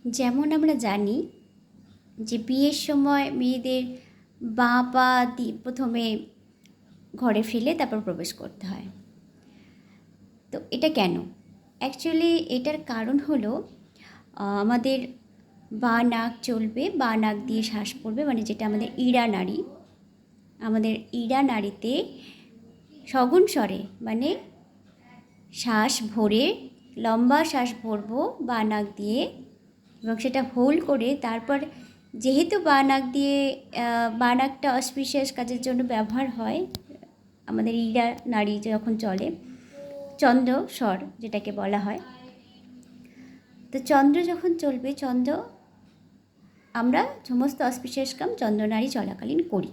যেমন আমরা জানি যে বিয়ের সময় মেয়েদের বাঁ পা দিয়ে প্রথমে ঘরে ফেলে তারপর প্রবেশ করতে হয়। তো এটা কেন? অ্যাকচুয়ালি এটার কারণ হলো আমাদের বাঁ নাক চলবে, বাঁ নাক দিয়ে শ্বাস পড়বে, মানে যেটা আমাদের ইড়া নাড়ি। আমাদের ইড়া নাড়িতে সগুণ স্বরে মানে শ্বাস ভরে লম্বা শ্বাস ভরবো বাঁ নাক দিয়ে এবং সেটা হোল্ড করে তারপর যেহেতু বাঁ নাক দিয়ে বাঁ নাকটা অসপিশিয়াস কাজের জন্য ব্যবহার হয়, আমাদের ইড়া নাড়ি যখন চলে চন্দ্র স্বর যেটাকে বলা হয়। তো চন্দ্র যখন চলবে, চন্দ্র আমরা সমস্ত অসপিশিয়াস কাম চন্দ্রনাড়ি চলাকালীন করি।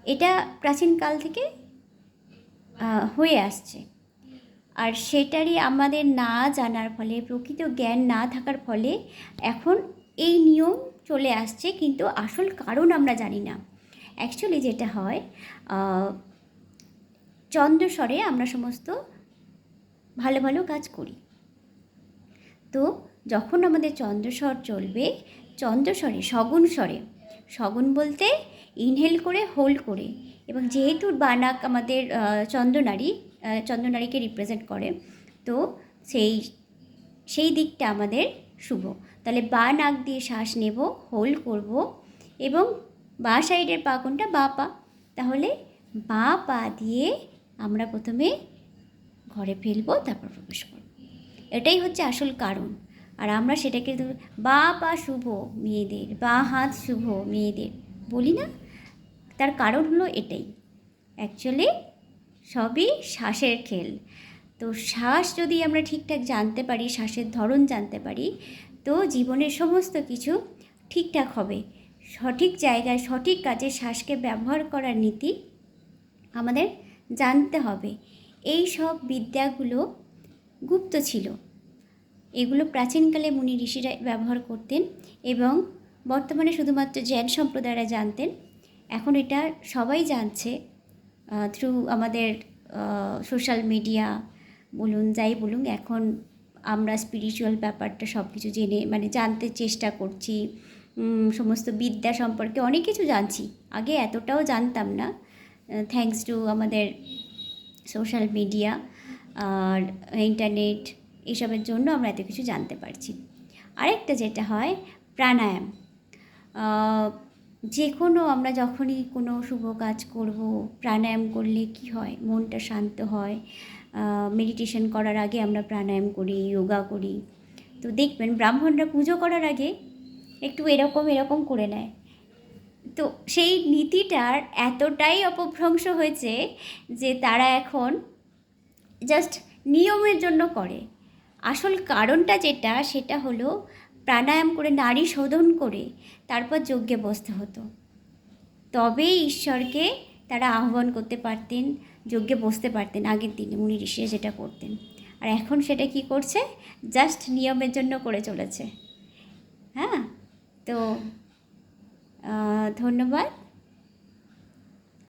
এটা প্রাচীনকাল থেকে হয়ে আসছে। আর সেটারই আমাদের না জানার ফলে, প্রকৃত জ্ঞান না থাকার ফলে এখন এই নিয়ম চলে আসছে, কিন্তু আসল কারণ আমরা জানি না। অ্যাকচুয়ালি যেটা হয়, চন্দ্রস্বরে আমরা সমস্ত ভালো ভালো কাজ করি। তো যখন আমাদের চন্দ্রস্বর চলবে, চন্দ্রস্বরে সগুণ স্বরে, সগুণ বলতে ইনহেল করে হোল্ড করে, এবং যেহেতু বানাক আমাদের চন্দ্রনাড়িকে রিপ্রেজেন্ট করে, তো সেই দিকটা আমাদের শুভ। তাহলে বাঁ নাক দিয়ে শ্বাস নেব, হোল্ড করব, এবং বাঁ সাইডের পা কোনটা? বাঁ পা। তাহলে বাঁ পা দিয়ে আমরা প্রথমে ঘরে ফেলবো, তারপর প্রবেশ করব। এটাই হচ্ছে আসল কারণ। আর আমরা সেটাকে বাঁ পা শুভ মেয়েদের, বাঁ হাত শুভ মেয়েদের বলি না, তার কারণ হলো এটাই। অ্যাকচুয়ালি সবই শ্বাসের খেল। তো শ্বাস যদি আমরা ঠিকঠাক জানতে পারি, শ্বাসের ধরন জানতে পারি, তো জীবনের সমস্ত কিছু ঠিকঠাক হবে। সঠিক জায়গায় সঠিক কাজে শ্বাসকে ব্যবহার করার নীতি আমাদের জানতে হবে। এই সব বিদ্যাগুলো গুপ্ত ছিল, এগুলো প্রাচীনকালে মুনি ঋষিরা ব্যবহার করতেন এবং বর্তমানে শুধুমাত্র জৈন সম্প্রদায়রা জানতেন। এখন এটা সবাই জানছে থ্রু আমাদের সোশ্যাল মিডিয়া বলুন, যাই বলুন, এখন আমরা স্পিরিচুয়াল ব্যাপারটা সব কিছু জেনে মানে জানতে চেষ্টা করছি। সমস্ত বিদ্যা সম্পর্কে অনেক কিছু জানছি, আগে এতটাও জানতাম না। থ্যাঙ্কস টু আমাদের সোশ্যাল মিডিয়া আর ইন্টারনেট, এইসবের জন্য আমরা এত কিছু জানতে পারছি। আরেকটা যেটা হয়, প্রাণায়াম। যে কোনো আমরা যখনই কোনো শুভ কাজ করব, প্রাণায়াম করলে কি হয়? মনটা শান্ত হয়। মেডিটেশন করার আগে আমরা প্রাণায়াম করি, যোগা করি। তো দেখবেন ব্রাহ্মণরা পুজো করার আগে একটু এরকম করে নেয়। তো সেই নীতিটার এতটাই অপভ্রংশ হয়েছে যে তারা এখন জাস্ট নিয়মের জন্য করে। আসল কারণটা যেটা, সেটা হলো প্রাণায়াম করে, নাড়ি শোধন করে তারপর যজ্ঞে বসতে হতো, তবেই ঈশ্বরকে তারা আহ্বান করতে পারতেন, যজ্ঞে বসতে পারতেন। আগের দিনে মুনি ঋষিরা যেটা করতেন। আর এখন সেটা কি করছে? জাস্ট নিয়মের জন্য করে চলেছে। হ্যাঁ, তো ধন্যবাদ।